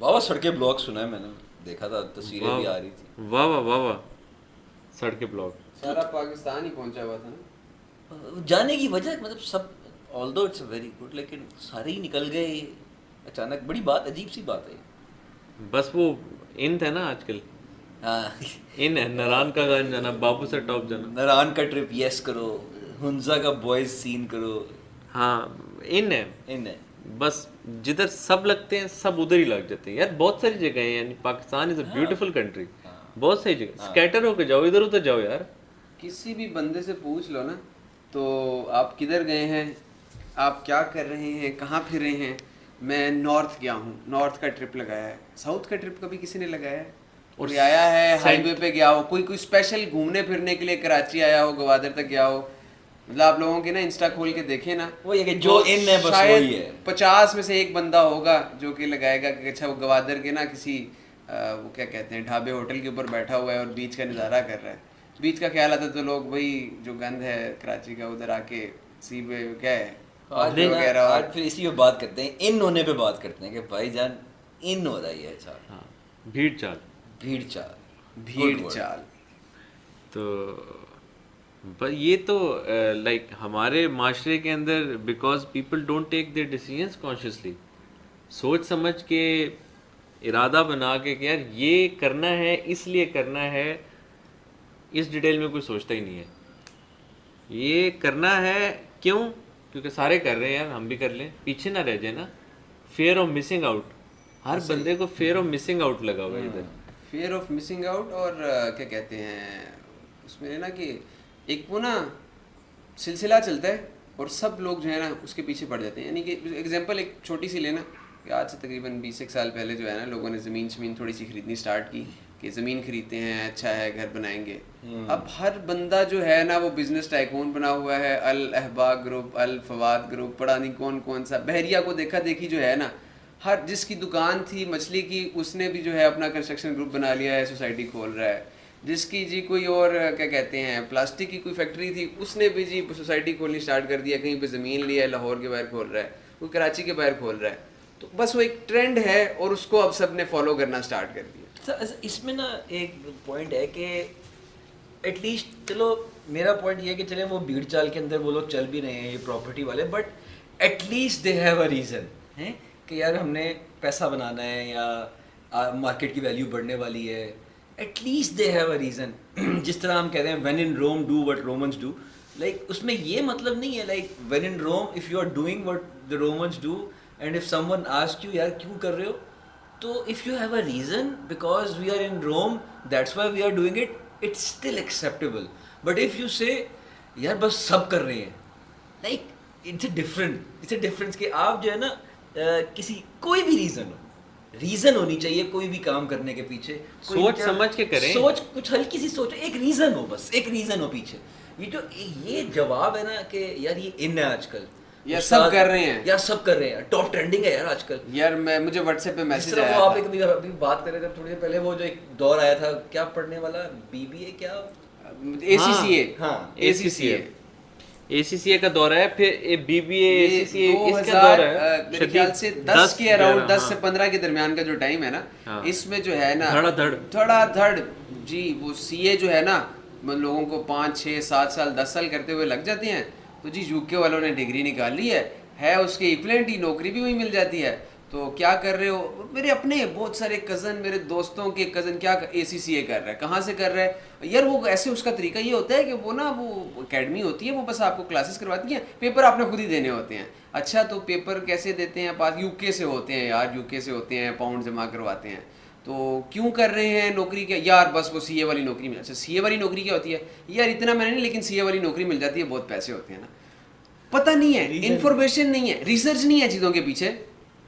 واہ سڑکیں بلاک سنا ہے میں نے, دیکھا تھا تصویریں بھی آ رہی تھی. واہ واہ واہ واہ، سڑکیں بلاک. سارا پاکستان ہی پہنچا ہوا تھا نا. جانے کی وجہ مطلب سب آل دو اٹس ویری گڈ, لیکن سارے ہی نکل گئے اچانک. بڑی بات, عجیب سی بات ہے. بس وہ ان تھا نا آج کل، ہاں ان ہے ناران کا گانا جانا، بابو سے ٹاپ جانا. ناران کا ٹرپ یس کرو, ہنزا کا بوائز سین کرو, ہاں ان ہے. ان ہے. بس جدھر سب لگتے ہیں سب ادھر ہی لگ جاتے ہیں. یار بہت ساری جگہ ہیں، یعنی پاکستان از اے بیوٹیفل کنٹری. بہت ساری جگہ اسکیٹر ہو کے جاؤ، ادھر ادھر جاؤ یار. کسی بھی بندے سے پوچھ لو نا تو آپ کدھر گئے ہیں، آپ کیا کر رہے ہیں، کہاں پھرے ہیں. میں نارتھ گیا ہوں، نارتھ کا ٹرپ لگایا ہے. ساؤتھ کا ٹرپ کبھی کسی نے لگایا ہے؟ اور آیا ہے ہائی وے پہ گیا ہو، کوئی اسپیشل گھومنے پھرنے کے لیے کراچی آیا ہو، گوادر تک گیا ہو. مطلب آپ لوگوں کے نا انسٹا کھول کے دیکھیں نا، وہ یہ کہ جو ان ہے بس وہی ہے. 50 میں سے ایک بندہ ہوگا جو کہ لگائے گا کہ اچھا وہ گوادر کے نا کسی وہ کیا کہتے ہیں ڈھابے ہوٹل کے اوپر بیٹھا ہوا ہے اور بیچ کا نظارہ کر رہا ہے. بیچ کا خیال آتا تو لوگ وہی جو گند ہے کراچی کا ادھر آ کے سی پہ کیا ہے آج پھر اسی پہ بات کرتے ہیں, ان ہونے پہ بات کرتے ہیں کہ بھائی جان ان ہو رہا ہے اچھا. ہاں بھیڑ چال، بھیڑ چال, بھیڑ چال. تو یہ تو لائک ہمارے معاشرے کے اندر because people don't take their decisions consciously, سوچ سمجھ کے ارادہ بنا کے کہ یار یہ کرنا ہے اس لیے کرنا ہے، اس ڈیٹیل میں کوئی سوچتا ہی نہیں ہے. یہ کرنا ہے کیوں؟ کیونکہ سارے کر رہے ہیں یار، ہم بھی کر لیں، پیچھے نہ رہ جائے نا. فیئر آف مسنگ آؤٹ، ہر بندے کو فیئر آف مسنگ آؤٹ لگا ہوا ہے ادھر. Fear of missing out. اور کیا کہتے ہیں اس میں نا کہ ایک وہ نا سلسلہ چلتا ہے اور سب لوگ جو ہے نا اس کے پیچھے پڑ جاتے ہیں. یعنی کہ ایگزامپل ایک چھوٹی سی لینا کہ آج سے تقریباً 20 سال پہلے جو ہے نا لوگوں نے زمین تھوڑی سی خریدنی اسٹارٹ کی کہ زمین خریدتے ہیں، اچھا ہے گھر بنائیں گے. اب ہر بندہ جو ہے نا وہ بزنس ٹائکون بنا ہوا ہے، الاحبا گروپ، الفواد گروپ، پڑا نہیں کون سا. بحریہ کو دیکھا دیکھی جو ہے نا، ہر جس کی دکان تھی مچھلی کی اس نے بھی جو ہے اپنا کنسٹرکشن گروپ بنا لیا ہے، سوسائٹی کھول رہا ہے. جس کی جی کوئی اور کیا کہتے ہیں پلاسٹک کی کوئی فیکٹری تھی اس نے بھی جی سوسائٹی کھولنی اسٹارٹ کر دیا. کہیں پہ زمین لیا ہے لاہور کے باہر کھول رہا ہے، کوئی کراچی کے باہر کھول رہا ہے. تو بس وہ ایک ٹرینڈ ہے اور اس کو اب سب نے فالو کرنا اسٹارٹ کر دیا. اس میں نا ایک پوائنٹ ہے کہ ایٹ لیسٹ چلو میرا پوائنٹ یہ ہے کہ چلے وہ بھیڑ چال کے اندر وہ لوگ چل بھی رہے ہیں یہ پراپرٹی والے, but at least they have a reason ہے کہ یار ہم نے پیسہ بنانا ہے یا مارکیٹ کی ویلیو بڑھنے والی ہے. At least they have a reason. جس طرح ہم کہتے ہیں when in Rome do what Romans do, like اس میں یہ مطلب نہیں ہے like when in Rome if you are doing what the Romans do and if someone ask you یار کیوں کر رہے ہو, تو if you have a reason because we are in Rome that's why we are doing it, it's still acceptable. But if you سے یار بس سب کر رہے ہیں, لائک اٹس اے ڈفرنس کہ آپ جو ہے نا کسی کوئی بھی ریزن ہونی چاہیے کوئی بھی کام کرنے کے پیچھے, سوچ سمجھ کے کریں, سوچ کچھ ہلکی سی سوچ, ایک ریزن ہو, بس ایک ریزن ہو پیچھے. یہ جو یہ جواب ہے نا کہ یار یہ ان ہے آج کل یا سب کر رہے ہیں, یا سب کر رہے ہیں, ٹاپ ٹرینڈنگ ہے یار آج کل. یار مجھے واٹس ایپ پہ میسج آیا تھا, آپ ایک ابھی بات کر رہے تھے تھوڑی دیر پہلے, وہ جو ایک دور آیا تھا کیا پڑھنے والا بی بی اے کیا اے سی سی اے, ہاں اے سی سی اے, اے سی سی اے کا دورہ ہے, پھر بی بی اے, اے سی سی اے, اس کا دورہ ہے میرے خیال سے 10 کے اراؤنڈ 10 سے 15 کے درمیان کا جو ٹائم ہے نا, اس میں جو ہے نا دھڑا دھڑ جی وہ سی اے جو ہے نا لوگوں کو 5 6 7 سال 10 سال کرتے ہوئے لگ جاتے ہیں. تو جی یو کے والوں نے ڈگری نکال لی ہے اس کے ایکویلنٹ ہی نوکری بھی وہی مل جاتی ہے. تو کیا کر رہے ہو, میرے اپنے بہت سارے کزن, میرے دوستوں کے کزن کیا اے سی سی اے کر رہا ہے, کہاں سے کر رہا ہے یار, وہ ایسے اس کا طریقہ یہ ہوتا ہے کہ وہ نا وہ اکیڈمی ہوتی ہے, وہ بس آپ کو کلاسز کرواتی ہیں, پیپر آپ نے خود ہی دینے ہوتے ہیں. اچھا تو پیپر کیسے دیتے ہیں, پاس یو کے سے ہوتے ہیں یار, یو کے سے ہوتے ہیں, پاؤنڈ جمع کرواتے ہیں. تو کیوں کر رہے ہیں نوکری کیا یار, بس وہ سی اے والی نوکری مل. اچھا سی اے والی نوکری کیا ہوتی ہے یار, اتنا میں نے نہیں, لیکن سی اے والی نوکری مل جاتی ہے, بہت پیسے ہوتے ہیں نا. پتہ نہیں ہے, انفارمیشن نہیں ہے, ریسرچ نہیں ہے چیزوں کے پیچھے,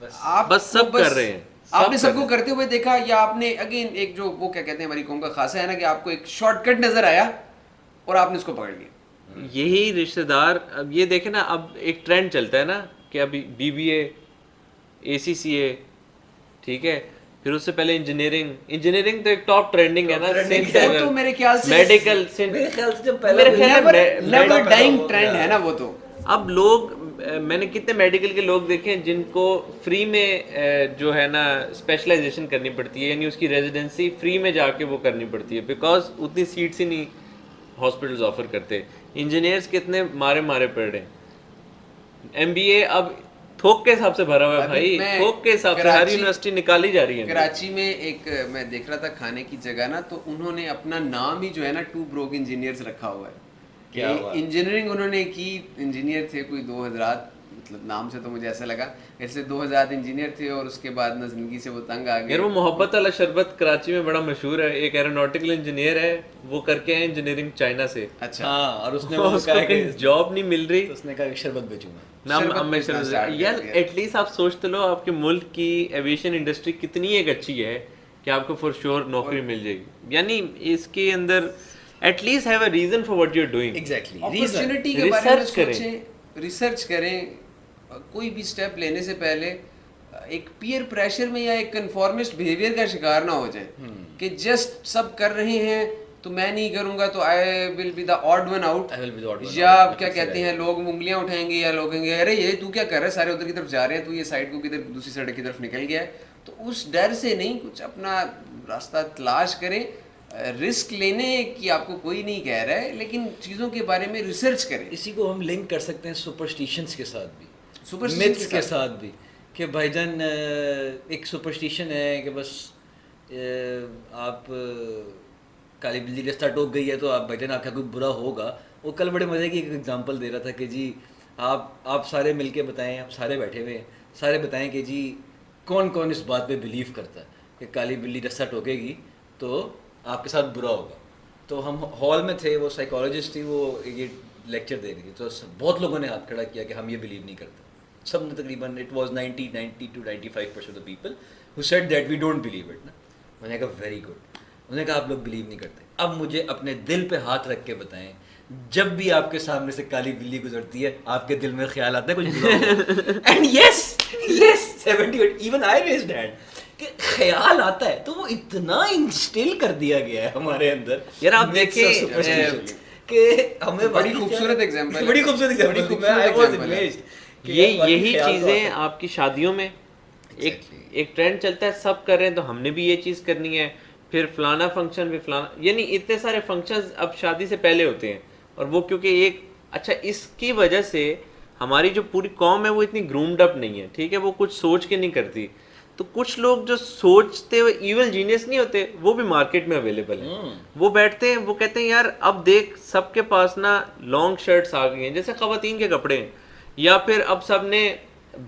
آپ بس سب کر رہے ہیں. آپ نے سب کو کرتے ہوئے دیکھا, یا آپ نے اگین ایک جو وہ کیا کہتے ہیں ہماری قوم کا خاصا ہے نا کہ آپ کو ایک شارٹ کٹ نظر آیا اور آپ نے اس کو پکڑ لیا. یہی رشتہ دار, اب یہ دیکھیں نا, اب ایک ٹرینڈ چلتا ہے نا کہ ابھی بی بی اے, اے سی سی اے, ٹھیک ہے, پھر اس سے پہلے انجینئرنگ تو ایک ٹاپ ٹرینڈنگ ہے نا, تو میرے خیال سے میڈیکل, میرے خیال سے جب پہلے نیور ڈائنگ ٹرینڈ ہے نا وہ, تو اب لوگ میں نے کتنے میڈیکل کے لوگ دیکھے ہیں جن کو فری میں جو ہے نا اسپیشلائزیشن کرنی پڑتی ہے, یعنی اس کی ریزیڈنسی فری میں جا کے وہ کرنی پڑتی ہے, بیکاز اتنی سیٹس ہی نہیں ہاسپٹلز آفر کرتے. انجینئرس کتنے مارے پڑ رہے ہیں. ایم بی اے اب تھوک کے حساب سے بھرا ہوا ہے بھائی, تھوک کے حساب سے ہر یونیورسٹی نکالی جا رہی ہے. کراچی میں ایک میں دیکھ رہا تھا کھانے کی جگہ نا, تو انہوں نے اپنا نام ہی جو ہے نا 2 بروک انجینئرز رکھا ہوا ہے. انجینئرنگ انہوں نے کی, انجینئر تھے کوئی 2 حضرات, مطلب نام سے تو مجھے ایسا لگا ایسے 2 حضرات انجینئر تھے, اور اس کے بعد نا زندگی سے وہ تنگ آ گئے. یار وہ محبت والا شربت کراچی میں بڑا مشہور ہے, ایک ایروناٹیکل انجینئر ہے, وہ کر کے ہیں انجینئرنگ چائنا سے. اچھا, ہاں, اور اس نے اس کو کہیں جاب نہیں مل رہی, اس نے کہا کہ شربت بیچوں گا. یار ایٹ لیسٹ آپ سوچتے لو آپ کے ملک کی ایویشن انڈسٹری کتنی ایک اچھی ہے کہ آپ کو فور شیور نوکری مل جائے گی. یعنی اس کے اندر at least have a reason for what you are doing. Exactly, opportunity کے بارے میں سوچیں, ریسرچ کریں. کوئی بھی اسٹیپ لینے سے پہلے ایک پیئر پریشر میں یا ایک کنفارمسٹ بیہیویئر کا شکار نہ ہو جائے کہ جسٹ سب کر رہے ہیں تو میں نہیں کروں گا تو I will be the odd one out, یا کیا کہتے ہیں لوگ انگلیاں اٹھائیں گے یا لوگ کہیں گے ارے یہ تو کیا کر رہا ہے, سارے ادھر کی طرف جا رہے ہیں, تو یہ سائڈ کو کدھر دوسری سڑک کی طرف نکل گیا ہے. تو اس ڈر سے نہیں, کچھ اپنا راستہ تلاش کریں. رسک لینے کی آپ کو کوئی نہیں کہہ رہا ہے, لیکن چیزوں کے بارے میں ریسرچ کریں. اسی کو ہم لنک کر سکتے ہیں سپرسٹیشنس کے ساتھ بھی, میتھس کے ساتھ بھی, کہ بھائی جان ایک سپرسٹیشن ہے کہ بس آپ کالی بلی رستہ ٹوک گئی ہے تو آپ بھائی جان آپ کا کوئی برا ہوگا. وہ کل بڑے مزے کی ایک ایگزامپل دے رہا تھا کہ جی آپ سارے مل کے بتائیں, آپ سارے بیٹھے ہوئے ہیں, سارے بتائیں کہ جی کون کون اس بات پہ بلیو کرتا ہے کہ کالی بلی رستہ ٹوکے گی تو آپ کے ساتھ برا ہوگا. تو ہم ہال میں تھے, وہ سائیکالوجسٹ تھی, وہ یہ لیکچر دے رہی تھی, تو بہت لوگوں نے ہاتھ کھڑا کیا کہ ہم یہ بلیو نہیں کرتے. سب نے تقریباً it was 90 to 95% of people who said that we don't believe it نا. میں نے کہا ویری گڈ. انہوں نے کہا آپ لوگ بلیو نہیں کرتے. اب مجھے اپنے دل پہ ہاتھ رکھ کے بتائیں, جب بھی آپ کے سامنے سے کالی بلی گزرتی ہے آپ کے دل میں خیال آتا ہے کچھ برا, and yes 78 even I raised hand کہ خیال آتا ہے. تو وہ اتنا انسٹل کر دیا گیا ہے ہمارے اندر. یار آپ دیکھیں کہ ہمیں بڑی خوبصورت ایگزامپل, بڑی خوبصورت ایگزامپل. یہی چیزیں آپ کی شادیوں میں ایک ٹرینڈ چلتا ہے, سب کر رہے ہیں تو ہم نے بھی یہ چیز کرنی ہے. پھر فلانا فنکشن بھی فلانا, یعنی اتنے سارے فنکشنز اب شادی سے پہلے ہوتے ہیں. اور وہ کیونکہ ایک اچھا اس کی وجہ سے ہماری جو پوری قوم ہے وہ اتنی گرومڈ اپ نہیں ہے, ٹھیک ہے, وہ کچھ سوچ کے نہیں کرتی. تو کچھ لوگ جو سوچتے ہوئے ایول جینیس نہیں ہوتے, وہ بھی مارکیٹ میں اویلیبل ہیں. وہ بیٹھتے ہیں, وہ کہتے ہیں یار اب دیکھ سب کے پاس نا لانگ شرٹس آ گئی ہیں جیسے خواتین کے کپڑے ہیں, یا پھر اب سب نے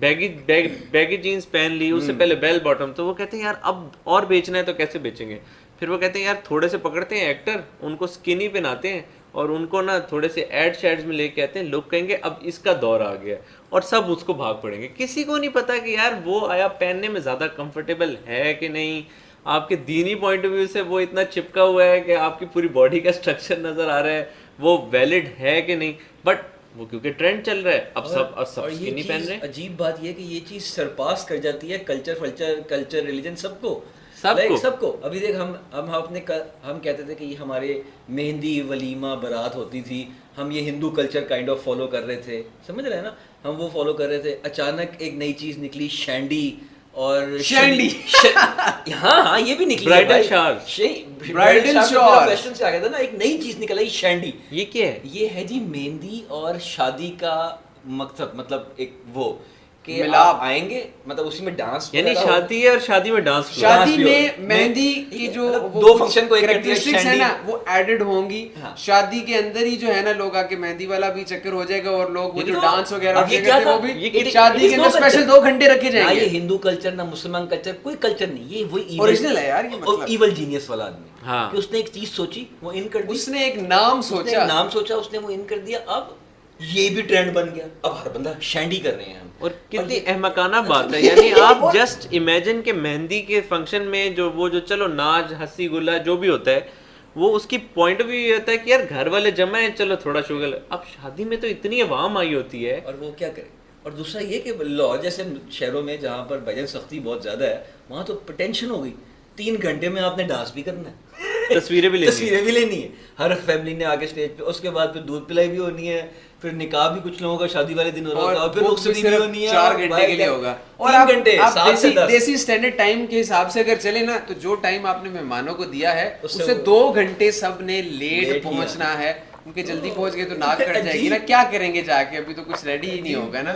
بیگی جینس پہن لی, اس سے پہلے بیل باٹم. تو وہ کہتے ہیں یار اب اور بیچنا ہے تو کیسے بیچیں گے. پھر وہ کہتے ہیں یار تھوڑے سے پکڑتے ہیں ایکٹر, ان کو سکنی پہناتے ہیں اور ان کو نا تھوڑے سے ایڈ شیڈز میں لے کے آتے ہیں. لوگ کہیں گے اب اس کا دور آ گیا, اور سب اس کو بھاگ پڑیں گے. کسی کو نہیں پتا کہ یار وہ آیا پہننے میں زیادہ کمفرٹیبل ہے کہ نہیں, آپ کے دینی پوائنٹ آف ویو سے وہ اتنا چپکا ہوا ہے کہ آپ کی پوری باڈی کا اسٹرکچر نظر آ رہا ہے, وہ ویلڈ ہے کہ نہیں. بٹ وہ کیونکہ ٹرینڈ چل رہا ہے, اب سب سکنی پہن رہے ہیں. عجیب بات یہ ہے کہ یہ چیز سرپاس کر جاتی ہے کلچر ریلیجن سب کو. ابھی دیکھ ہم کہتے تھے کہ یہ ہمارے مہندی ولیمہ برات ہوتی تھی, ہم یہ ہندو کلچر کائنڈ آف فالو کر رہے تھے, سمجھ رہے ہیں نا, ہم وہ فالو کر رہے تھے. اچانک ایک نئی چیز نکلی شینڈی, اور ہاں یہ بھی نکلی برائڈل شال سے آ گیا تھا نا, ایک نئی چیز نکل آئی شینڈی. یہ کیا ہے؟ یہ ہے جی مہندی اور شادی کا مقصد, مطلب ایک وہ کہ آپ آئیں گے, مطلب اسی میں ڈانس, یعنی شادی ہے اور شادی میں ڈانس. شادی میں مہندی کی جو دو فنکشن کو کریکٹرسٹکس ہے نا وہ ایڈڈ ہوں گی. شادی کے اندر ہی جو ہے نا لوگ آ کے مہندی والا بھی چکر ہو جائے گا, اور لوگ وہ جو ڈانس وغیرہ وہ بھی شادی کے اندر اسپیشل 2 گھنٹے رکھے جائیں گے. یہ ہندو کلچر نہ مسلمان کلچر, کوئی کلچر نہیں, یہ وہی اوریجنل ہے یار. یہ ایول جینیس والا آدمی کہ اس نے ایک چیز سوچی, وہ ان کر دی, اس نے ایک نام سوچا, اس نے وہ ان کر دیا. اب یہ بھی ٹرینڈ بن گیا, اب ہر بندہ شینڈی کر رہے ہیں ہم. اور کتنی احمقانہ بات ہے, یعنی آپ جسٹ امیجن کہ مہندی کے فنکشن میں جو چلو ناچ ہنسی گلا جو بھی ہوتا ہے, وہ اس کی پوائنٹ آف ویو یہ ہوتا ہے کہ یار گھر والے جمع ہیں, چلو تھوڑا شوگر. اب شادی میں تو اتنی عوام آئی ہوتی ہے, اور وہ کیا کرے. اور دوسرا یہ کہ لاہور جیسے شہروں میں جہاں پر بھجن سختی بہت زیادہ ہے, وہاں تو ٹینشن ہو گئی, 3 گھنٹے میں آپ نے ڈانس بھی کرنا ہے. تصویریں بھی لینی ہے ہر فیملی نے آگے اسٹیج پہ, اس کے بعد پھر دودھ پلائی بھی ہونی ہے, پھر نکاح بھی کچھ لوگوں کا شادی والے دن ہو رہا ہوگا, اور پھر رخصتی بھی ہونی ہے 4 گھنٹے کے لیے ہوگا, اور 3 گھنٹے 7 سے 10. دیسی اسٹینڈرڈ ٹائم کے حساب سے اگر چلے نا تو جو ٹائم آپ نے مہمانوں کو دیا ہے اس سے 2 گھنٹے سب نے لیٹ پہنچنا ہے, کیونکہ جلدی پہنچ گئے تو ناک کٹ جائے گی نا, کیا کریں گے جا کے, ابھی تو کچھ ریڈی ہی نہیں ہوگا نا.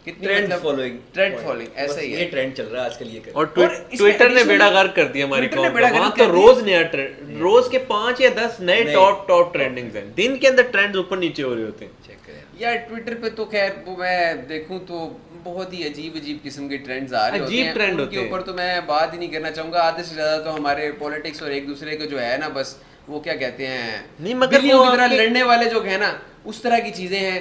ٹرینڈ فالوئنگ ایسا ہی ہے, یہ ٹرینڈ چل رہا ہے آج کل یہ. اور ٹویٹر نے بیڑا غرق کر دیا ہماری قوم کا, وہاں تو روز نیا ٹرینڈ, روز کے 5 یا 10 نئے ٹاپ ٹرینڈنگز ہیں, دن کے اندر ٹرینڈز اوپر نیچے ہو رہے ہوتے ہیں. یار ٹویٹر پہ تو خیر وہ میں دیکھوں تو بہت ہی عجیب قسم کے ٹرینڈز آ رہے ہوتے ہیں, ان کے اوپر تو میں بات ہی نہیں کرنا چاہوں گا. آدھے سے زیادہ تو ہمارے پولیٹکس اور ایک دوسرے کے جو ہے نا, بس وہ کیا کہتے ہیں, بلیوں کی طرح لڑنے والے جو ہے نا, اس طرح کی چیزیں ہیں.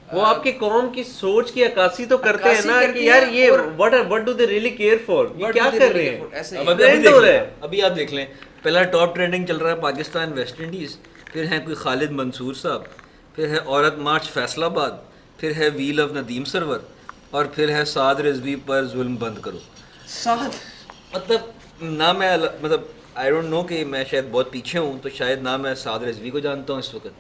وہ آپ کی قوم کی سوچ کی عکاسی تو کرتے ہیں نا کہ یار یہ what do they really care for, یہ کیا کر رہے ہیں. ابھی آپ دیکھ لیں, پہلا ٹاپ ٹرینڈنگ چل رہا ہے پاکستان ویسٹ انڈیز, پھر ہیں کوئی خالد منصور صاحب, پھر ہے عورت مارچ فیصل آباد, پھر ہے ویل آف ندیم سرور, اور پھر ہے سعد رضوی پر ظلم بند کرو. نہ میں آئی ڈونٹ نو کہ میں شاید بہت پیچھے ہوں, تو شاید نہ میں سعد رضوی کو جانتا ہوں اس وقت,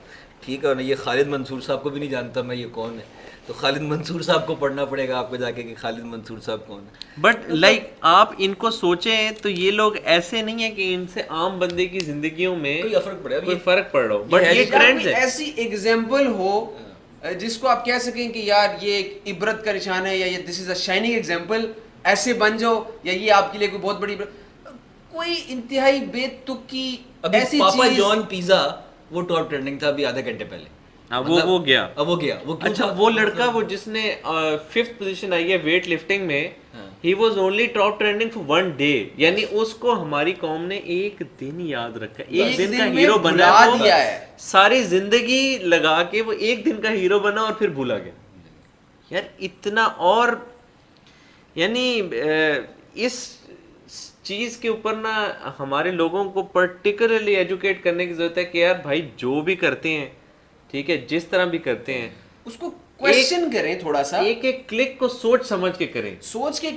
ٹھیک ہے, اور یہ خالد منصور صاحب کو بھی نہیں جانتا میں یہ کون ہے, تو خالد منصور صاحب کو پڑھنا پڑے گا آپ کو جا کے کہ خالد منصور صاحب کون ہے. بٹ لائک آپ ان کو سوچیں تو یہ لوگ ایسے نہیں ہیں کہ ان سے عام بندے کی زندگیوں میں کوئی فرق پڑ رہا ہو, بٹ یہ ٹرینڈ ہے. ایسی ایگزامپل ہو جس کو آپ کہہ سکیں کہ یار یہ ایک عبرت کا نشان ہے, یا یہ دس از اے شائننگ ایگزامپل, ایسے بن جاؤ, یا یہ آپ کے لیے کوئی بہت بڑی کوئی انتہائی بے تک کی ایسی پاپا جان پیزا وہ ٹاپ ٹرینڈنگ تھا ابھی آدھے گھنٹے پہلے, وہ گیا. اچھا وہ لڑکا وہ جس نے 5th پوزیشن آئی ہے ویٹ لفٹنگ میں, he was only top trending for 1 day, یعنی اس کو ہماری قوم نے ایک دن یاد رکھا, ایک دن کا ہیرو بنا دیا ہے, ساری زندگی لگا کے وہ ایک دن کا ہیرو بنا اور پھر بھولا گیا. یار اتنا, اور یعنی اس چیز کے اوپر نا ہمارے لوگوں کو پرٹیکولرلی ایجوکیٹ کرنے کی ضرورت ہے کہ یار بھائی جو بھی کرتے ہیں, ٹھیک ہے, جس طرح بھی کرتے ہیں, اس کو کویسچن کریں تھوڑا سا, ایک کلک کو سوچ سمجھ کے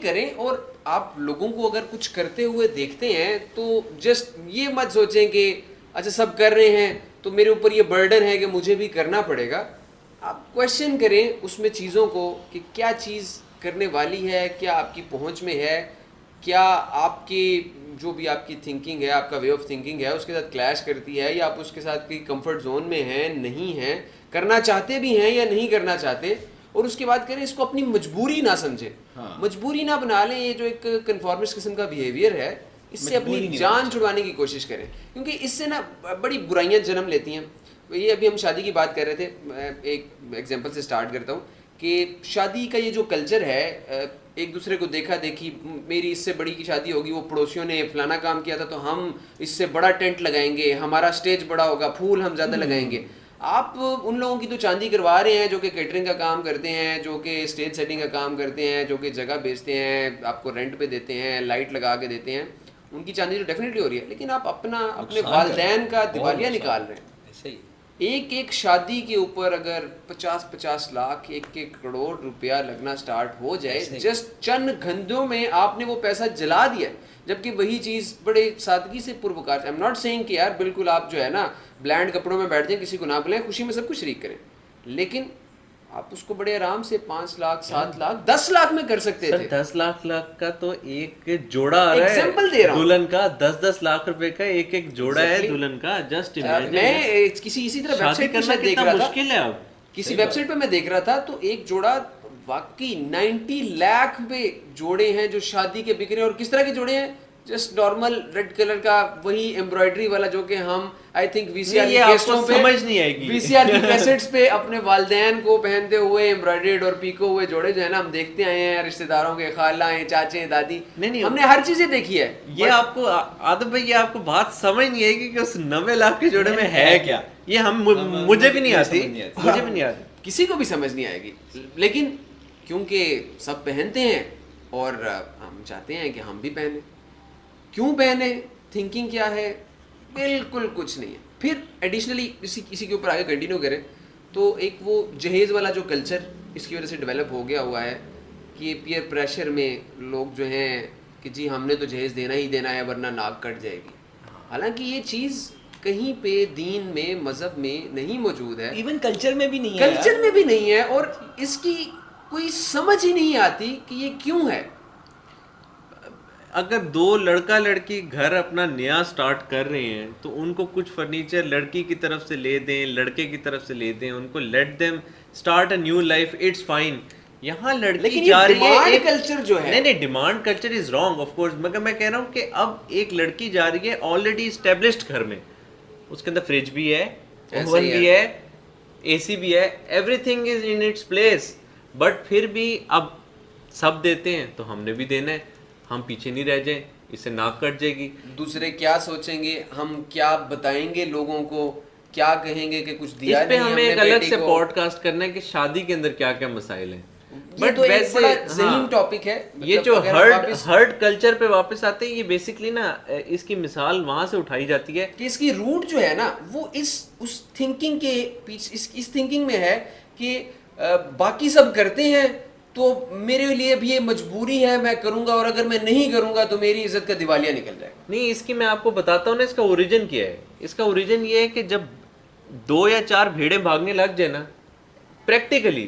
کریں. اور آپ لوگوں کو اگر کچھ کرتے ہوئے دیکھتے ہیں تو جسٹ یہ مت سوچیں کہ اچھا سب کر رہے ہیں تو میرے اوپر یہ برڈن ہے کہ مجھے بھی کرنا پڑے گا. آپ کویسچن کریں اس میں چیزوں کو کہ کیا چیز کرنے والی ہے, کیا آپ کی پہنچ میں ہے, کیا آپ کی جو بھی آپ کی تھنکنگ ہے, آپ کا وے آف تھنکنگ ہے, اس کے ساتھ کلیش کرتی ہے, یا آپ اس کے ساتھ کوئی کمفرٹ زون میں ہیں, نہیں ہیں, کرنا چاہتے بھی ہیں یا نہیں کرنا چاہتے. اور اس کے بعد کریں اس کو اپنی مجبوری نہ سمجھیں, مجبوری نہ بنا لیں. یہ جو ایک کنفارمسٹ قسم کا بیہیویئر ہے, اس سے اپنی جان چھڑوانے کی کوشش کریں, کیونکہ اس سے نا بڑی برائیاں جنم لیتی ہیں. یہ ابھی ہم شادی کی بات کر رہے تھے, میں ایک ایگزامپل سے سٹارٹ کرتا ہوں کہ شادی کا یہ جو کلچر ہے, ایک دوسرے کو دیکھا دیکھی, میری اس سے بڑی کی شادی ہوگی, وہ پڑوسیوں نے فلانا کام کیا تھا تو ہم اس سے بڑا ٹینٹ لگائیں گے, ہمارا اسٹیج بڑا ہوگا, پھول ہم زیادہ لگائیں گے. آپ ان لوگوں کی تو چاندی کروا رہے ہیں جو کہ کیٹرنگ کا کام کرتے ہیں, جو کہ اسٹیج سیٹنگ کا کام کرتے ہیں, جو کہ جگہ بیچتے ہیں, آپ کو رینٹ پہ دیتے ہیں, لائٹ لگا کے دیتے ہیں. ان کی چاندی تو ڈیفینیٹلی ہو رہی ہے, لیکن آپ اپنے والدین کا دیوالیہ نکال رہے ہیں. ایک شادی کے اوپر اگر 50 لاکھ 1 کروڑ روپیہ لگنا سٹارٹ ہو جائے, جسٹ چند گھنٹوں میں آپ نے وہ پیسہ جلا دیا, جبکہ وہی چیز بڑے سادگی سے پروکار. آئی ایم ناٹ سیئنگ کہ یار بالکل آپ جو ہے نا بلینڈ کپڑوں میں بیٹھ جائیں, کسی کو نہ بلائیں, خوشی میں سب کچھ شریک کریں, لیکن آپ اس کو بڑے آرام سے 5 لاکھ 7 لاکھ 10 لاکھ میں کر سکتے تھے. 10 لاکھ کا تو ایک جوڑا آ رہا ہے دلہن کا, 10 لاکھ روپے کا ایک جوڑا ہے دلہن کا. جسٹ میں اسی طرح ویب سائٹ پہ دیکھ رہا تھا, مشکل ہے اب کسی ویب سائٹ پہ میں دیکھ رہا تھا, تو ایک جوڑا واقعی 90 لاکھ پہ جوڑے ہیں جو شادی کے بک رہے ہیں. اور کس طرح کے جوڑے ہیں, جسٹ نارمل ریڈ کلر کا وہی ایمبرائڈری والا, جو کہ ہم I think V C R کی کیسٹس پہ اپنے والدین کو پہنتے ہوئے ایمبرائڈریڈ اور پیکو ہوئے جوڑے جو ہے نا ہم دیکھتے آئے ہیں, رشتے داروں کے, خالہ ہیں, چاچے ہیں, دادی, ہم نے ہر چیزیں دیکھی ہے. یہ آپ کو آدم بھائی, یہ آپ کو بات سمجھ نہیں آئے گی کہ اس 90 لاکھ کے جوڑے میں ہے کیا. یہ مجھے بھی نہیں آتی, کسی کو بھی سمجھ نہیں آئے گی, لیکن کیونکہ سب پہنتے ہیں اور ہم چاہتے ہیں کہ ہم بھی پہنیں. کیوں پہنے, تھنکنگ کیا ہے, بالکل کچھ نہیں ہے. پھر ایڈیشنلی اسی کے اوپر آگے کنٹینیو کریں تو ایک وہ جہیز والا جو کلچر اس کی وجہ سے ڈیولپ ہو گیا ہوا ہے کہ پیئر پریشر میں لوگ جو ہیں کہ جی ہم نے تو جہیز دینا ہی دینا ہے ورنہ ناک کٹ جائے گی. حالانکہ یہ چیز کہیں پہ دین میں مذہب میں نہیں موجود ہے, ایون کلچر میں بھی نہیں ہے, کلچر میں بھی نہیں ہے, اور اس کی کوئی سمجھ ہی نہیں آتی کہ یہ کیوں ہے. اگر دو لڑکا لڑکی گھر اپنا نیا سٹارٹ کر رہے ہیں تو ان کو کچھ فرنیچر لڑکی کی طرف سے لے دیں, لڑکے کی طرف سے لے دیں, ان کو let them start a new life, it's fine. یہاں لڑکی جا رہی ہے, ایک کلچر جو ہے, نہیں demand culture is wrong of course, مگر میں کہہ رہا ہوں کہ اب ایک لڑکی جا رہی ہے آلریڈی اسٹیبلشڈ گھر میں, اس کے اندر فریج بھی ہے, اوون بھی ہے, اے سی بھی ہے, every thing is in its place, but پھر بھی اب سب دیتے ہیں تو ہم نے بھی دینا ہے, ہم پیچھے نہیں رہ جائیں, اس سے ناک کٹ جائے گی. دوسرے کیا سوچیں گے, ہم کیا بتائیں گے لوگوں کو, کیا کہیں گے کہ کچھ دیا نہیں. اس پہ ہمیں ایک الگ سے پوڈ کاسٹ کرنا ہے کہ شادی کے اندر کیا کیا مسائل ہیں, بٹ ویسے ذہین ٹاپک ہے. یہ جو ہرڈ کلچر پہ واپس آتے ہیں, یہ بیسکلی نا اس کی مثال وہاں سے اٹھائی جاتی ہے کہ اس کی روٹ جو ہے نا وہ اس تھنکنگ کے پیچھے اس تھنکنگ میں ہے کہ باقی سب کرتے ہیں تو میرے لیے بھی یہ مجبوری ہے, میں کروں گا, اور اگر میں نہیں کروں گا تو میری عزت کا دیوالیہ نکل جائے گا. نہیں, اس کی میں آپ کو بتاتا ہوں نا اس کا اوریجن کیا ہے. اس کا اوریجن یہ ہے کہ جب 2 یا 4 بھیڑیں بھاگنے لگ جائے نا پریکٹیکلی,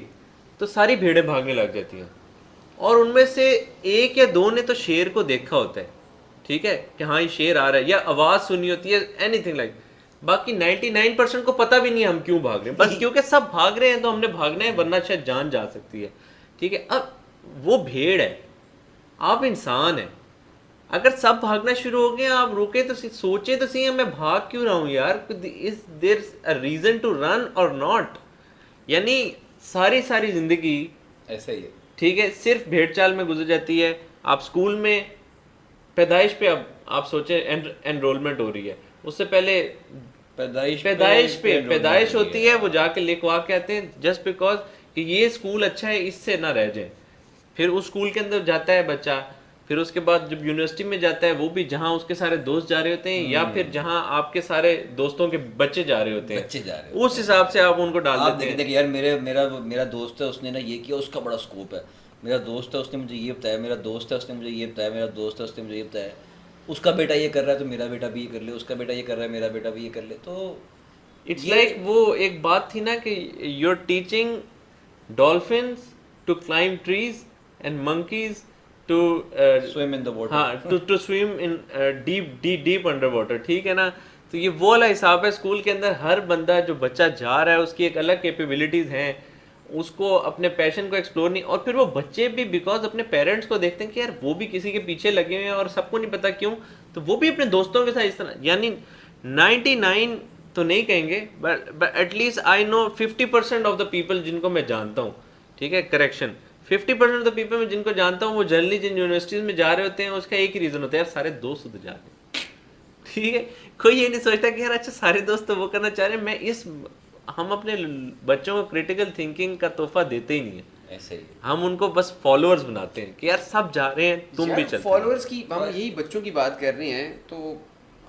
تو ساری بھیڑیں بھاگنے لگ جاتی ہیں, اور ان میں سے 1 یا 2 نے تو شیر کو دیکھا ہوتا ہے, ٹھیک ہے, کہ ہاں یہ شیر آ رہا ہے, یا آواز سنی ہوتی ہے, اینی تھنگ لائک. باقی 99% کو پتہ بھی نہیں ہم کیوں بھاگ رہے ہیں, بس کیونکہ سب بھاگ رہے ہیں تو ہم نے بھاگنا ہے, ورنہ شاید جان جا سکتی ہے, ٹھیک ہے. اب وہ بھیڑ ہے, آپ انسان ہیں, اگر سب بھاگنا شروع ہو گئے, آپ رکے تو سوچیں تو صحیح, میں بھاگ کیوں رہا ہوں یار, از دیر اے ریزن ٹو رن اور ناٹ. یعنی ساری زندگی ایسا ہی ہے, ٹھیک ہے, صرف بھیڑ چال میں گزر جاتی ہے. آپ اسکول میں پیدائش پہ, اب آپ سوچیں انرولمنٹ ہو رہی ہے, اس سے پہلے پیدائش ہوتی ہے, وہ جا کے لکھوا کے آتے ہیں جسٹ بیکاز کہ یہ اسکول اچھا ہے, اس سے نہ رہ جائیں. پھر اس اسکول کے اندر جاتا ہے بچہ, پھر اس کے بعد جب یونیورسٹی میں جاتا ہے, وہ بھی جہاں اس کے سارے دوست جا رہے ہوتے ہیں, یا پھر جہاں آپ کے سارے دوستوں کے بچے جا رہے ہوتے ہیں, اس حساب سے آپ ان کو ڈال دیتے ہیں. دیکھیں یار, میرا دوست ہے, اس نے نا یہ کیا, اس کا بڑا اسکوپ ہے, میرا دوست ہے اس نے مجھے یہ بتایا, میرا دوست ہے اس نے مجھے یہ بتایا, میرا دوست ہے اس نے مجھے یہ بتایا, اس کا بیٹا یہ کر رہا ہے تو میرا بیٹا بھی یہ کر لے, اس کا بیٹا یہ کر رہا ہے میرا بیٹا بھی یہ کر لے. تو اٹس لائک وہ ایک بات تھی نا کہ you are teaching dolphins to climb trees and monkeys to swim in the water. ہاں, to swim in deep under water, ٹھیک ہے نا. تو یہ وہ والا حساب ہے. اسکول کے اندر ہر بندہ جو بچہ جا رہا ہے اس کی ایک الگ کیپیبلٹیز ہیں, اس کو اپنے پیشن کو ایکسپلور نہیں, اور پھر وہ بچے بھی بیکاز اپنے پیرنٹس کو دیکھتے ہیں کہ یار وہ بھی کسی کے پیچھے لگے ہوئے ہیں اور سب کو نہیں پتا کیوں, تو وہ بھی اپنے دوستوں کے ساتھ اس طرح, یعنی 99 تو نہیں کہیں گے but at least I know 50% of the people جن کو میں جانتا ہوں, ٹھیک ہے, کریکشن 50% آف دا پیپل میں جن کو جانتا ہوں, وہ جنرلی جن یونیورسٹیز میں جا رہے ہوتے ہیں, اس کا ایک ہی ریزن ہوتا ہے, یار سارے دوست ادھر جا رہے ہیں, ٹھیک ہے. کوئی یہ نہیں سوچتا کہ یار اچھا سارے دوست تو وہ کرنا چاہ رہے ہیں. ہم اپنے بچوں کو کریٹیکل تھنکنگ کا تحفہ دیتے ہی نہیں ہیں, ایسے ہی ہم ان کو بس فالوورز بناتے ہیں کہ یار سب جا رہے ہیں تم بھی چلو. فالوورز کی ہم یہی بچوں کی بات کر رہے ہیں, تو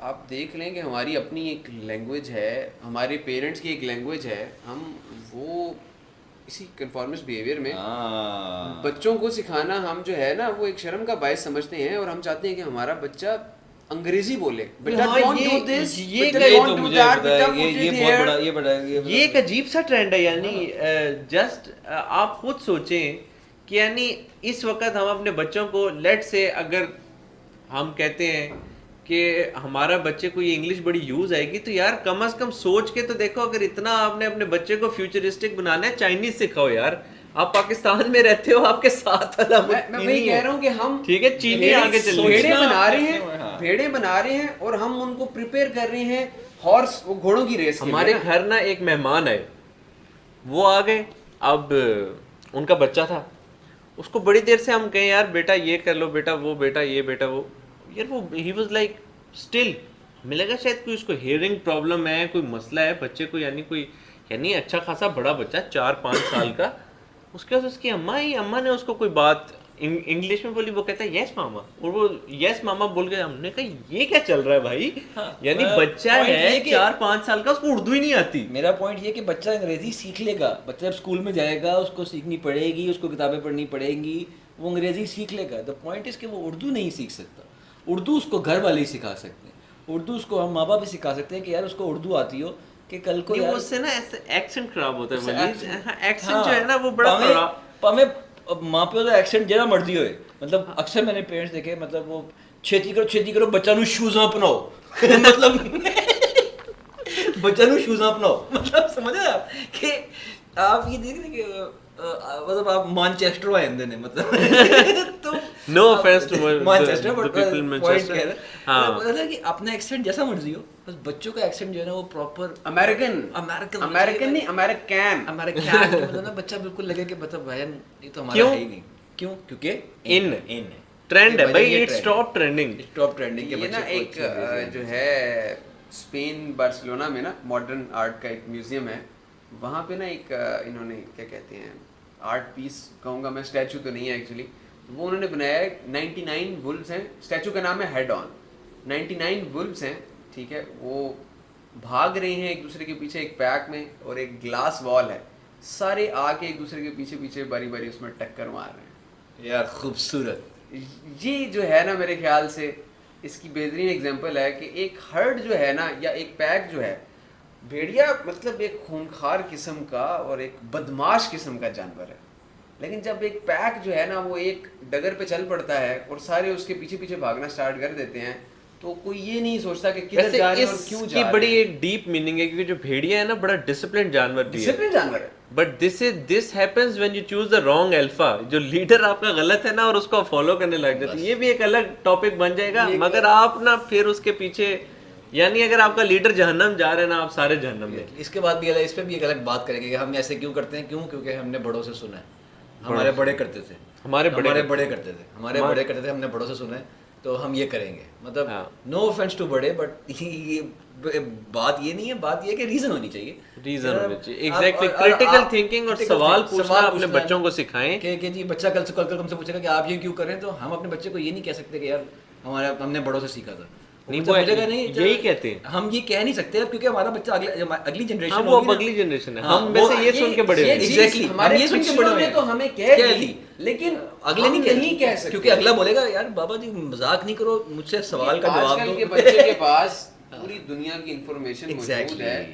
آپ دیکھ لیں کہ ہماری اپنی ایک لینگویج ہے, ہمارے پیرنٹس کی ایک لینگویج ہے, ہم وہ اسی کنفارمسٹ بیہیویئر میں بچوں کو سکھانا, ہم جو ہے نا وہ ایک شرم کا باعث سمجھتے ہیں, اور ہم چاہتے ہیں کہ ہمارا بچہ انگریزی بولے. یہ ایک عجیب سا ٹرینڈ ہے, یعنی جسٹ آپ خود سوچیں کہ یعنی اس وقت ہم اپنے بچوں کو لیٹ سے, اگر ہم کہتے ہیں کہ ہمارا بچے کو یہ انگلش بڑی یوز آئے گی, تو یار کم از کم سوچ کے تو دیکھو, اگر اتنا آپ نے اپنے بچے کو فیوچرسٹک بنانا ہے, چائنیز سکھاؤ یار. آپ پاکستان میں رہتے ہو, آپ کے ساتھ میں وہی کہہ رہا ہوں کہ ہم ٹھیک ہے چینی آگے چل بھیڑیں بنا رہے ہیں, اور ہم ان کو پریپیئر کر رہے ہیں ہارس, وہ گھوڑوں کی ریس. ہمارے گھر نا ایک مہمان آئے, وہ آ گئے, اب ان کا بچہ تھا, اس کو بڑی دیر سے ہم کہیں یار بیٹا یہ کر لو, بیٹا وہ, بیٹا یہ, بیٹا وہ, یار وہ ہی واز لائک اسٹل, ہمیں لگا شاید کوئی اس کو ہیئرنگ پرابلم ہے, کوئی مسئلہ ہے بچے کو, یعنی اچھا خاصا بڑا بچہ 4-5 سال کا. اس کے بعد اس کی اماں نے اس کو کوئی بات انگلش میں بولی, وہ کہتا ہے یس ماما, اور وہ یس ماما بول گئے. ہم نے کہا یہ کیا چل رہا ہے بھائی, یعنی بچہ ہے 4-5 سال کا, اس کو اردو ہی نہیں آتی. میرا پوائنٹ یہ کہ بچہ انگریزی سیکھ لے گا, بچہ جب اسکول میں جائے گا اس کو سیکھنی پڑے گی, اس کو کتابیں پڑھنی پڑیں گی, وہ انگریزی سیکھ لے گا. دا پوائنٹ از کہ وہ اردو نہیں سیکھ سکتا, اردو اس کو گھر والے ہی سکھا سکتے ہیں. اردو اس کو ہم ماں باپ بھی سکھا سکتے ہیں کہ یار اس کو اردو آتی ہو کہ کل کو اس سے نا ایکسنٹ خراب ہوتا ہے, ایکسنٹ جو ہے نا وہ بڑا ہمیں ماں پیو کا ایکسنٹ جہاں مرضی ہوئے, مطلب اکثر میں نے پیرنٹس دیکھے مطلب وہ چھیتی کرو بچہ نو شوزاں پہناؤ, مطلب بچہ نو شوزاں پہناؤ, مطلب سمجھے آپ کہ آپ یہ دیکھ رہے کہ مطلب آپ مانچیسٹر آئے نے, مطلب تو no offence to Manchester but people Manchester, ہاں مطلب کہ اپنا ایکسنٹ جیسا مرضی ہو, بس بچوں کا ایکسنٹ جو ہے نا وہ پراپر امریکن نہیں امریکن مطلب نا بچہ بالکل لگے کہ مطلب بھائی یہ تو ہمارا ہے ہی نہیں. کیوں؟ کیونکہ ان ٹرینڈ ہے بھائی, اٹ اسٹاپ ٹرینڈنگ کے. یہ نا ایک جو ہے اسپین بارسلونا میں نا ماڈرن آرٹ کا ایک میوزیم ہے, وہاں پہ نا ایک انہوں نے کیا کہتے ہیں آرٹ پیس کہوں گا میں, اسٹیچو تو نہیں ہے ایکچولی, وہ انہوں نے بنایا ہے 99 وولفز ہیں, اسٹیچو کا نام ہے ہیڈ آن. 99 وولفز ہیں, ٹھیک ہے, وہ بھاگ رہے ہیں ایک دوسرے کے پیچھے ایک پیک میں, اور ایک گلاس وال ہے, سارے آ کے ایک دوسرے کے پیچھے پیچھے باری باری اس میں ٹکر مار رہے ہیں. یار خوبصورت, یہ جو ہے نا میرے خیال سے اس کی بہترین ایگزامپل ہے کہ ایک ہرڈ جو ہے نا یا ایک پیک جو ہے, بھیڑیا مطلب ایک خونخوار قسم کا اور ایک بدماش قسم کا جانور ہے, لیکن جب ایک پیک جو ہے نا وہ ایک ڈگر پہ چل پڑتا ہے اور سارے اس کے پیچھے پیچھے بھاگنا سٹارٹ کر دیتے ہیں, تو کوئی یہ نہیں سوچتا کہ کدھر جا رہے ہیں اور کیوں جا رہے ہیں. بڑی ایک ڈیپ میننگ ہے کیونکہ جو بھیڑیا ہے نا بڑا ڈسپلن جانور بھی ہے, but this happens when you choose the wrong alpha, جو لیڈر آپ کا غلط ہے نا اور اس کو فالو کرنے لگ جاتے ہیں. یہ بھی ایک الگ ٹاپک بن جائے گا, مگر آپ نا پھر اس کے پیچھے, یعنی اگر آپ کا لیڈر جہنم جا رہے ہیں نا, آپ سارے جہنم میں. اس کے بعد بھی اس پہ بھی ایک الگ بات کریں گے کہ ہم ایسے کیوں کرتے ہیں. کیونکہ ہم نے بڑوں سے سنا ہے, ہمارے بڑے کرتے تھے, ہمارے بڑے کرتے تھے, ہم نے بڑوں سے سنا ہے تو ہم یہ کریں گے. مطلب نو آفینس ٹو بڑے, بٹ بات یہ نہیں ہے, بات یہ کہ ریزن ہونی چاہیے, ایگزیکٹلی کریٹیکل تھنکنگ اور سوال پوچھنا اپنے بچوں کو سکھائیں کہ جی بچہ کل ہم سے پوچھے گا کہ آپ یہ کیوں کر رہے ہیں, تو ہم اپنے بچے کو یہ نہیں کہہ سکتے کہ یار ہم نے بڑوں سے سیکھا تھا. یہی کہتے ہیں, ہم یہ کہہ نہیں سکتے کیونکہ ہمارا بچہ اگلی جنریشن, وہ اگلی جنریشن ہے, ہم ویسے یہ سن کے بڑے ہوئے, ایگزیکٹلی ہم یہ سن کے بڑے ہوئے تو ہمیں کہہ دی, لیکن اگلے نہیں کہہ سکتے کیونکہ اگلا بولے گا یار بابا جی مذاق نہیں کرو, مجھ سے سوال کا جواب دو. بچے کے پاس پوری دنیا کی انفارمیشن موجود ہے,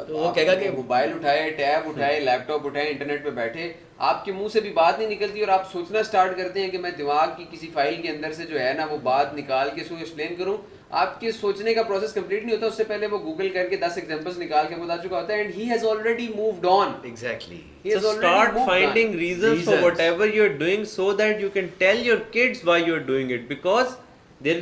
تو وہ کہے گا کہ موبائل اٹھائے, ٹیب اٹھائے, لیپ ٹاپ اٹھائے, انٹرنیٹ پہ بیٹھے, آپ کے منہ سے بھی بات نہیں نکلتی اور آپ سوچنا سٹارٹ کرتے ہیں کہ میں دماغ کی کسی فائل کے اندر سے جو ہے نا وہ بات نکال کے اس کو ایکسپلین کروں. آپ کے سوچنے کا پروسیس کمپلیٹ نہیں ہوتا, اس سے پہلے وہ گوگل کر کے 10 ایگزامپلس نکال کے بتا چکا ہوتا ہے, and he has already moved on. Exactly, so start finding reasons for whatever you're doing so that you can tell your kids why you're doing it, because there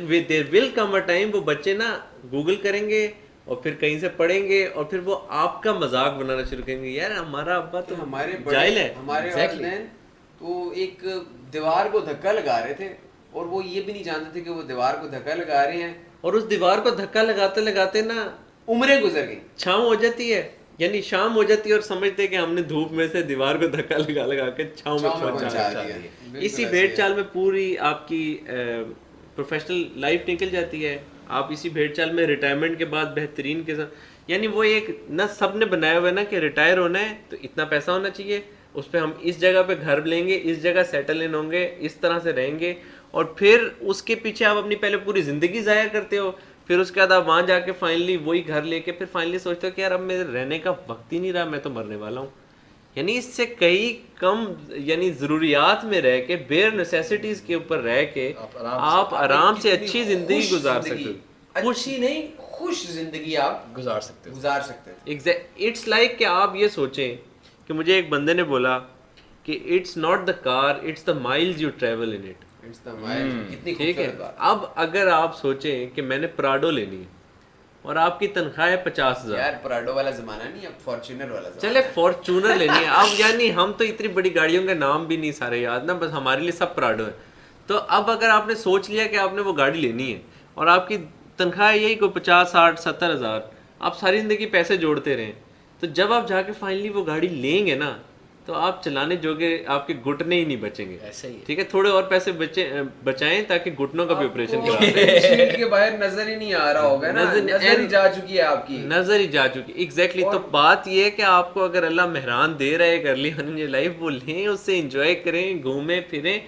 will come a time وہ بچے نا Google کریں گے اور پھر کہیں سے پڑھیں گے اور پھر وہ آپ کا مذاق بنانا شروع کریں گے, یار ہمارا ابا تو ہمارے جاہل ہے. ہمارے والدین تو ایک دیوار کو دھکا لگا رہے تھے اور وہ یہ بھی نہیں جانتے تھے کہ وہ دیوار کو دھکا لگا رہے ہیں, اور اس دیوار کو دھکا لگاتے لگاتے نا عمریں گزر گئی, چھاؤں ہو جاتی ہے, یعنی شام ہو جاتی ہے اور سمجھتے کہ ہم نے دھوپ میں سے دیوار کو دھکا لگا کے چھاؤں میں پہنچا دیا. اسی بھیڑ چال میں پوری آپ کی پروفیشنل لائف نکل جاتی ہے. آپ اسی بھیڑ چال میں ریٹائرمنٹ کے بعد بہترین کے ساتھ, یعنی وہ ایک نہ سب نے بنایا ہوا ہے نا کہ ریٹائر ہونا ہے تو اتنا پیسہ ہونا چاہیے, اس پہ ہم اس جگہ پہ گھر لیں گے, اس جگہ سیٹل ان ہوں گے, اس طرح سے رہیں گے, اور پھر اس کے پیچھے آپ اپنی پہلے پوری زندگی ضائع کرتے ہو, پھر اس کے بعد آپ وہاں جا کے فائنلی وہی گھر لے کے پھر فائنلی سوچتے ہو کہ یار اب میرے رہنے کا وقت ہی نہیں رہا, میں تو مرنے والا ہوں. یعنی اس سے کئی کم یعنی ضروریات میں رہ کے, بیئر نیسیسٹیز کے اوپر رہ کے آپ آرام سے اچھی زندگی گزار سکتے ہو. اچھی نہیں, خوش زندگی آپ گزار سکتے ہیں. اٹس لائک کہ آپ یہ سوچیں کہ مجھے ایک بندے نے بولا کہ it's not the car, it's the miles you travel in it. ٹھیک ہے, اب اگر آپ سوچیں کہ میں نے پراڈو لینی ہے اور آپ کی تنخواہ ہے 50,000. یار پراڈو والا زمانہ نہیں, اب فارچونر والا زمانہ. چلے فارچونر لینی ہے اب, یعنی ہم تو اتنی بڑی گاڑیوں کے نام بھی نہیں سارے یاد نا, بس ہمارے لیے سب پراڈو ہے. تو اب اگر آپ نے سوچ لیا کہ آپ نے وہ گاڑی لینی ہے اور آپ کی تنخواہ یہی کوئی 50, 60, 70,000, آپ ساری زندگی پیسے جوڑتے رہیں, تو جب آپ جا کے فائنلی وہ گاڑی لیں گے نا تو آپ چلانے جوگے آپ کے گھٹنے ہی نہیں بچیں گے. ٹھیک ہے, تھوڑے اور پیسے بچائیں تاکہ گھٹنوں کا بھی آپریشن کرا شیٹ کے باہر نظر ہی نہیں آ رہا ہوگا نا, نظر ہی جا چکی ہے آپ کی, نظر ہی جا چکی. ایگزیکٹلی, تو بات یہ ہے کہ آپ کو اگر اللہ مہران دے رہے ہے early on in your life, وہ لیں, اس سے انجوائے کریں, گھومیں پھریں,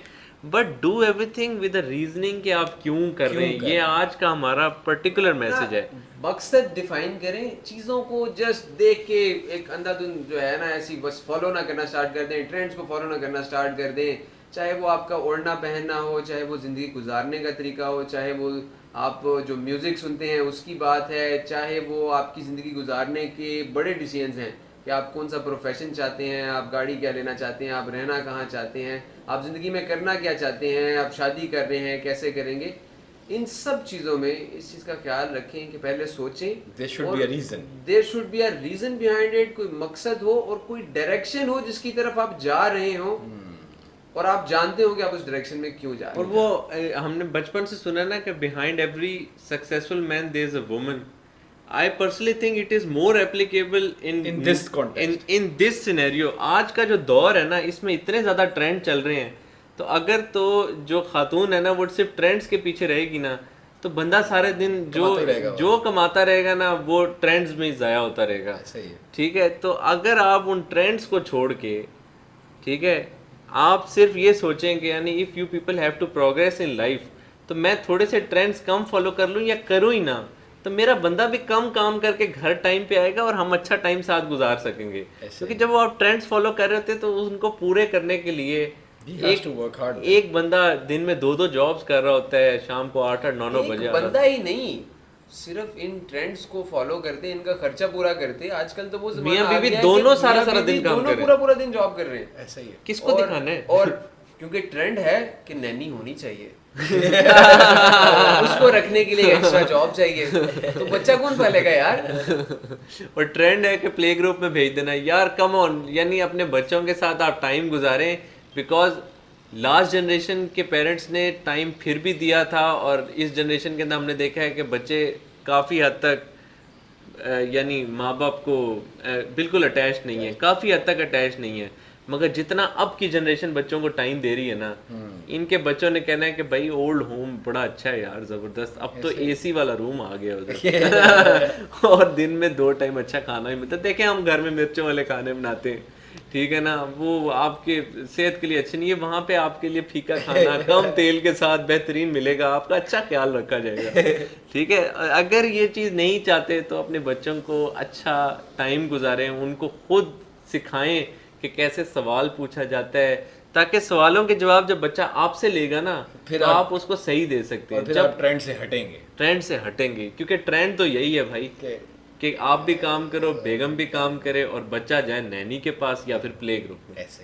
but do everything with a reasoning کہ آپ کیوں کر رہے ہیں. یہ آج کا ہمارا پرٹیکولر میسج ہے. مقصد ڈیفائن کریں, چیزوں کو جسٹ دیکھ کے ایک اندھا دھند جو ہے نا ایسی بس فالو نہ کرنا اسٹارٹ کر دیں, ٹرینڈس کو فالو نہ کرنا اسٹارٹ کر دیں, چاہے وہ آپ کا اوڑھنا پہننا ہو, چاہے وہ زندگی گزارنے کا طریقہ ہو, چاہے وہ آپ جو میوزک سنتے ہیں اس کی بات ہے, چاہے وہ آپ کی زندگی گزارنے کے بڑے ڈیسیژنز ہیں کہ آپ کون سا پروفیشن چاہتے ہیں, آپ گاڑی کیا لینا چاہتے ہیں, آپ رہنا کہاں چاہتے ہیں, آپ زندگی میں کرنا کیا چاہتے ہیں, آپ شادی کر رہے ہیں کیسے کریں گے. ان سب چیزوں میں اس چیز کا خیال رکھیں کہ پہلے سوچیں, there should be a reason, there should be a reason behind it, کوئی مقصد ہو اور کوئی ڈائریکشن ہو جس کی طرف آپ جا رہے ہوں اور آپ جانتے ہو کہ آپ اس ڈائریکشن میں کیوں جا رہے ہیں. اور وہ ہم نے بچپن سے سنا نا کہ behind every successful man there is a woman. I personally think it is more applicable in this context, in this scenario. آج کا جو دور ہے نا اس میں اتنے زیادہ ٹرینڈ چل رہے ہیں, تو اگر تو جو خاتون ہے نا وہ صرف ٹرینڈس کے پیچھے رہے گی نا, تو بندہ سارے دن جو کماتا رہے گا نا وہ ٹرینڈز میں ضائع ہوتا رہے گا. ٹھیک ہے, تو اگر آپ ان ٹرینڈس کو چھوڑ کے, ٹھیک ہے, آپ صرف یہ سوچیں کہ یعنی if you people have to progress in life, تو میں تھوڑے سے ٹرینڈس کم فالو کر لوں یا کروں ہی نہ, تو میرا بندہ بھی کم کام کر کے گھر ٹائم پہ آئے گا اور ہم اچھا ٹائم ساتھ گزار سکیں گے. کیونکہ جب وہ آپ ٹرینڈس فالو کر رہے ہوتے ہیں تو ان کو پورے کرنے کے لیے ایک بندہ دن میں 2 جابس کر رہا ہوتا ہے, شام کو 8-9 بجے. بندہ ہی نہیں, صرف ان ٹرینڈز کو فالو کرتے, ان کا خرچہ پورا کرتے. آج کل تو وہ میاں بیوی دونوں سارا دن کام کر رہے ہیں, پورا دن جاب کر رہے ہیں. ایسا ہی ہے. کس کو دکھانا ہے؟ اور کیونکہ ٹرینڈ ہے کہ نینی ہونی چاہیے, اس کو رکھنے کے لیے ایکسٹرا جاب چاہیے, تو بچہ کون پالے گا یار. اور ٹرینڈ ہے کہ پلے گروپ میں بھیج دینا. یار کم آن, یعنی اپنے بچوں کے ساتھ آپ ٹائم گزاریں, بیکاز لاسٹ جنریشن کے پیرنٹس نے ٹائم پھر بھی دیا تھا, اور اس جنریشن کے اندر ہم نے دیکھا ہے کہ بچے کافی حد تک یعنی ماں باپ کو بالکل اٹیچ نہیں ہے, کافی حد تک اٹیچ نہیں ہے. مگر جتنا اب کی جنریشن بچوں کو ٹائم دے رہی ہے نا, ان کے بچوں نے کہنا ہے کہ بھائی اولڈ ہوم بڑا اچھا ہے یار, زبردست, اب تو اے سی والا روم آ گیا ادھر, اور دن میں 2 ٹائم اچھا کھانا بھی ملتا ہے. دیکھیں ہم گھر میں مرچوں والے کھانے بناتے ہیں, ٹھیک ہے نا, وہ آپ کے صحت کے لیے اچھے نہیں ہے, وہاں پہ آپ کے لیے پھیکا کھانا کم تیل کے ساتھ بہترین ملے گا, آپ کا اچھا خیال رکھا جائے گا. ٹھیک ہے, اگر یہ چیز نہیں چاہتے تو اپنے بچوں کو اچھا ٹائم گزاریں, ان کو خود سکھائیں کہ کیسے سوال پوچھا جاتا ہے, تاکہ سوالوں کے جواب جب بچہ آپ سے لے گا نا پھر آپ اس کو صحیح دے سکتے ہیں. جب ٹرینڈ سے ہٹیں گے, کیونکہ ٹرینڈ تو یہی ہے بھائی کہ آپ بھی کام کرو, بیگم بھی کام کرے, اور بچہ جائے نینی کے پاس یا پھر پلے گروپ میں. ایسے